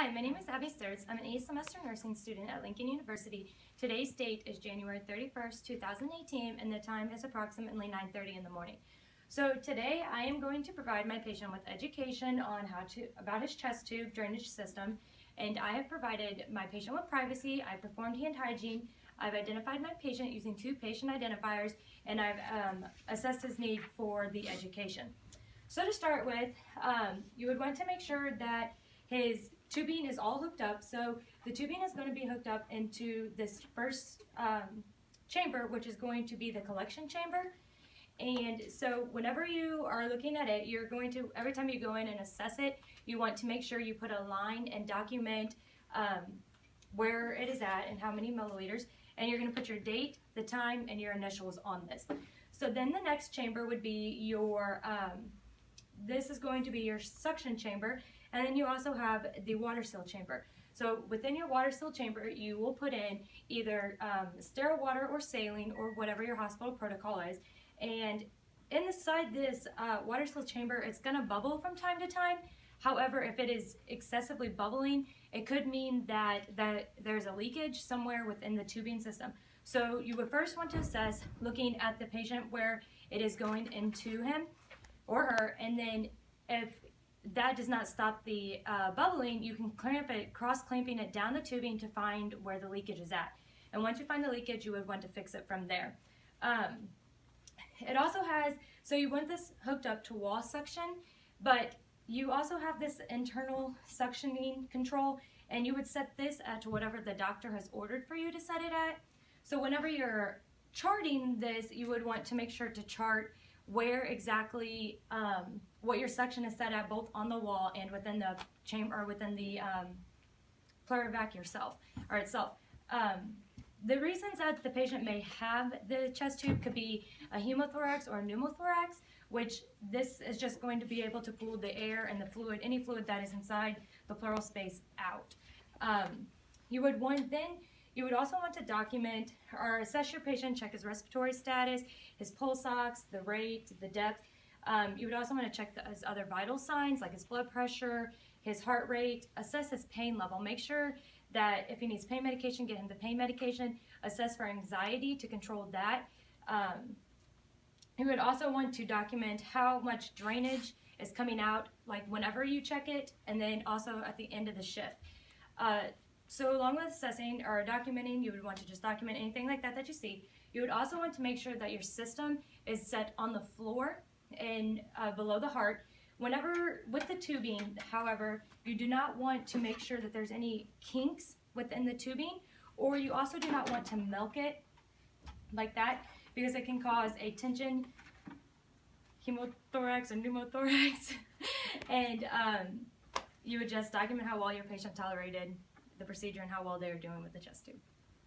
Hi, my name is Abby Sturz. I'm an 8th semester nursing student at Lincoln University. Today's date is January 31st, 2018, and the time is approximately 9:30 in the morning. So today I am going to provide my patient with education on about his chest tube drainage system, and I have provided my patient with privacy. I performed hand hygiene. I've identified my patient using 2 patient identifiers, and I've assessed his need for the education. So to start with, you would want to make sure that his tubing is all hooked up. So the tubing is going to be hooked up into this first chamber, which is going to be the collection chamber. And so whenever you are looking at it, you're going to, every time you go in and assess it, you want to make sure you put a line and document where it is at and how many milliliters. And you're going to put your date, the time, and your initials on this. So then the next chamber would be your, this is going to be your suction chamber. And then you also have the water seal chamber. So within your water seal chamber, you will put in either sterile water or saline or whatever your hospital protocol is. And inside this water seal chamber, it's going to bubble from time to time. However, if it is excessively bubbling, it could mean that there's a leakage somewhere within the tubing system. So you would first want to assess looking at the patient where it is going into him or her, and then if that does not stop the bubbling, you can clamp it, cross-clamping it down the tubing to find where the leakage is at. And once you find the leakage, you would want to fix it from there. It also has, so you want this hooked up to wall suction, but you also have this internal suctioning control, and you would set this at whatever the doctor has ordered for you to set it at. So whenever you're charting this, you would want to make sure to chart where exactly what your suction is set at, both on the wall and within the chamber or within the pleurovac itself. The reasons that the patient may have the chest tube could be a hemothorax or a pneumothorax, which this is just going to be able to pull the air and the fluid, any fluid that is inside the pleural space out. You would also want to document or assess your patient, check his respiratory status, his pulse ox, the rate, the depth. You would also want to check his other vital signs like his blood pressure, his heart rate, assess his pain level. Make sure that if he needs pain medication, get him the pain medication, assess for anxiety to control that. You would also want to document how much drainage is coming out, like whenever you check it, and then also at the end of the shift. So along with assessing or documenting, you would want to just document anything like that that you see. You would also want to make sure that your system is set on the floor and below the heart. Whenever, with the tubing, however, you do not want to make sure that there's any kinks within the tubing, or you also do not want to milk it like that, because it can cause a tension, hemothorax or pneumothorax. And you would just document how well your patient tolerated the procedure and how well they're doing with the chest tube.